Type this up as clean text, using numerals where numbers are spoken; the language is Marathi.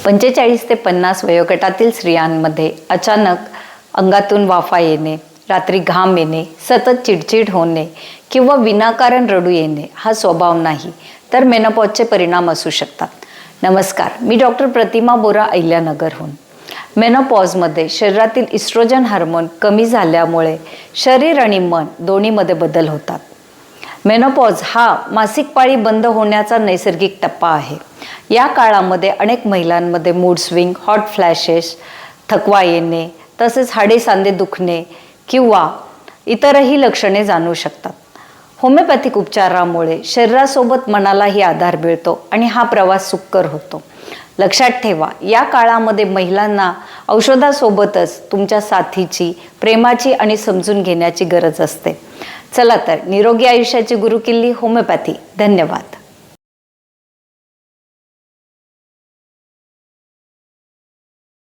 45 ते 50 वयोगटातील स्त्रियांमध्ये अचानक अंगातून वाफा येणे, रात्री घाम येणे, सतत चिडचिड होणे किंवा विनाकारण रडू येणे हा स्वभाव नाही, तर मेनोपॉजचे परिणाम असू शकतात. नमस्कार, मी डॉक्टर प्रतिमा बोरा अहिल्यानगरहून. मेनोपॉजमध्ये शरीरातील इस्ट्रोजन हार्मोन कमी झाल्यामुळे शरीर आणि मन दोन्हीमध्ये बदल होतात. मेनोपॉज हा मासिक पाळी बंद होण्याचा नैसर्गिक टप्पा आहे. या काळामध्ये अनेक महिलांमध्ये मूड स्विंग, हॉट फ्लॅशेस, थकवा येणे, तसेच हाडे सांधे दुखणे किंवा इतरही लक्षणे जाणवू शकतात. होमिओपॅथिक उपचारामुळे शरीरासोबत मनालाही आधार मिळतो आणि हा प्रवास सुकर होतो. लक्षात ठेवा, या काळामध्ये महिलांना औषधासोबतच तुमच्या साथीची, प्रेमाची आणि समजून घेण्याची गरज असते. चला तर, निरोगी आयुष्याची गुरुकिल्ली होमिओपॅथी. धन्यवाद.